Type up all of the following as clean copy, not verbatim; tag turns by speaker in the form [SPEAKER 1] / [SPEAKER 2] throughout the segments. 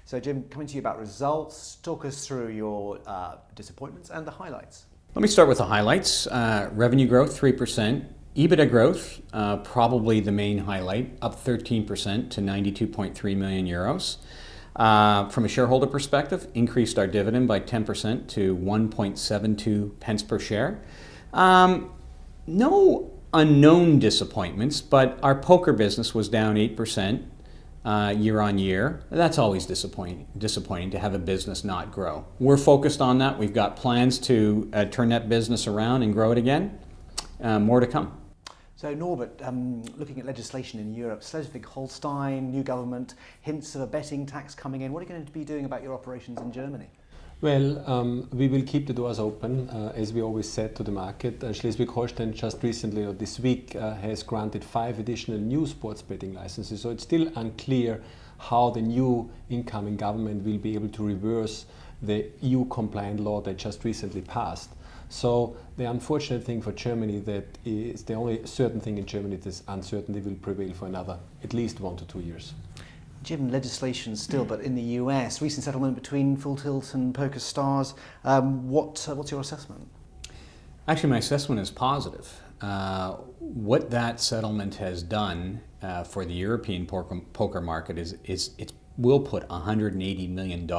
[SPEAKER 1] So Jim, coming to you about results, talk us through your disappointments and the highlights.
[SPEAKER 2] Let me start with the highlights. Revenue growth, 3%. EBITDA growth, probably the main highlight, up 13% to 92.3 million euros. From a shareholder perspective, increased our dividend by 10% to 1.72 pence per share. No unknown disappointments, but our poker business was down 8% year on year. That's always disappointing to have a business not grow. We're focused on that. We've got plans to turn that business around and grow it again. More to come.
[SPEAKER 1] So Norbert, looking at legislation in Europe, Schleswig-Holstein, new government, hints of a betting tax coming in. What are you going to be doing about your operations in Germany?
[SPEAKER 3] Well, we will keep the doors open, as we always said to the market. Schleswig-Holstein just recently, or this week, has granted 5 additional new sports betting licenses. So it's still unclear how the new incoming government will be able to reverse the EU-compliant law that just recently passed. So the unfortunate thing for Germany, that is the only certain thing in Germany, this uncertainty will prevail for another at least 1 to 2 years.
[SPEAKER 1] Jim, legislation still, but in the US, recent settlement between Full Tilt and Poker Stars. What's your assessment?
[SPEAKER 2] Actually, my assessment is positive. What that settlement has done for the European poker market is it will put $180 million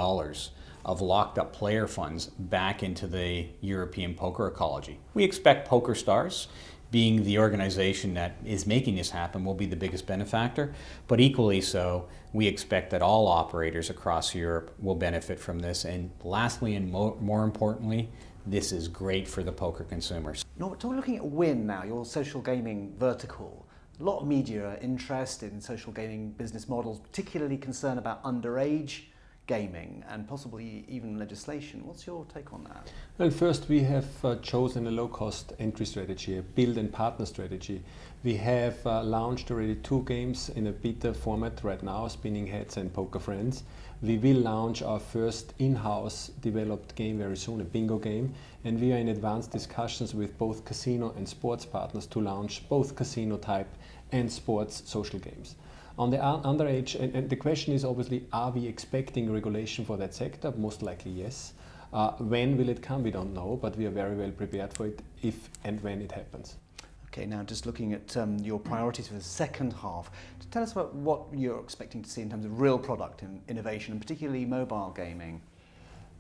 [SPEAKER 2] of locked up player funds back into the European poker ecology. We expect Poker Stars, being the organization that is making this happen, will be the biggest benefactor, but equally so, we expect that all operators across Europe will benefit from this. And lastly, and more importantly, this is great for the poker consumers.
[SPEAKER 1] Norbert, looking at Win now, your social gaming vertical. A lot of media are interested in social gaming business models, particularly concerned about underage gaming and possibly even legislation. What's your take on that?
[SPEAKER 3] Well, first we have chosen a low-cost entry strategy, a build and partner strategy. We have launched already 2 games in a beta format right now, Spinning Heads and Poker Friends. We will launch our first in-house developed game very soon, a bingo game, and we are in advanced discussions with both casino and sports partners to launch both casino type and sports social games. On the underage, and the question is obviously, are we expecting regulation for that sector? Most likely yes. When will it come? We don't know, but we are very well prepared for it if and when it happens.
[SPEAKER 1] Okay, now just looking at your priorities for the second half, tell us about what you're expecting to see in terms of real product and innovation, and particularly mobile gaming.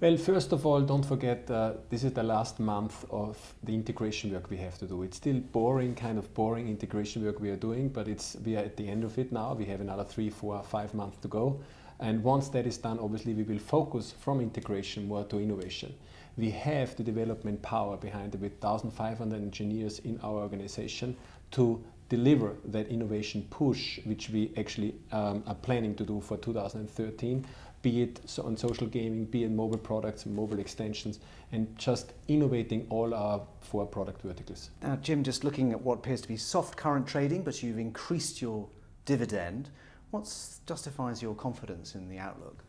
[SPEAKER 3] Well, first of all, don't forget, this is the last month of the integration work we have to do. It's still boring, kind of boring integration work we are doing, but we are at the end of it now. We have another 3, 4, 5 months to go. And once that is done, obviously we will focus from integration more to innovation. We have the development power behind it with 1,500 engineers in our organization to deliver that innovation push, which we actually are planning to do for 2013. Be it on social gaming, be it mobile products, mobile extensions, and just innovating all our 4 product verticals.
[SPEAKER 1] Now, Jim, just looking at what appears to be soft current trading, but you've increased your dividend. What justifies your confidence in the outlook?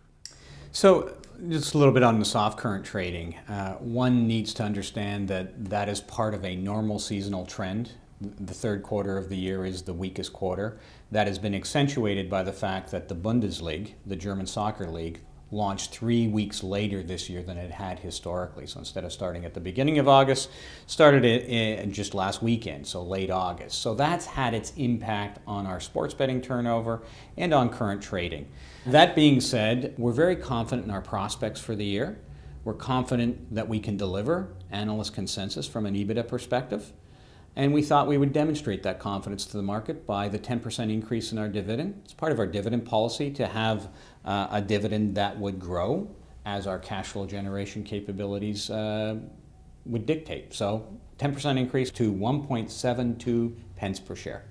[SPEAKER 2] So, just a little bit on the soft current trading. One needs to understand that that is part of a normal seasonal trend. The third quarter of the year is the weakest quarter. That has been accentuated by the fact that the Bundesliga, the German soccer league, launched 3 weeks later this year than it had historically. So instead of starting at the beginning of August, started it just last weekend, so late August. So that's had its impact on our sports betting turnover and on current trading. That being said, we're very confident in our prospects for the year. We're confident that we can deliver analyst consensus from an EBITDA perspective. And we thought we would demonstrate that confidence to the market by the 10% increase in our dividend. It's part of our dividend policy to have a dividend that would grow as our cash flow generation capabilities would dictate. So 10% increase to 1.72 pence per share.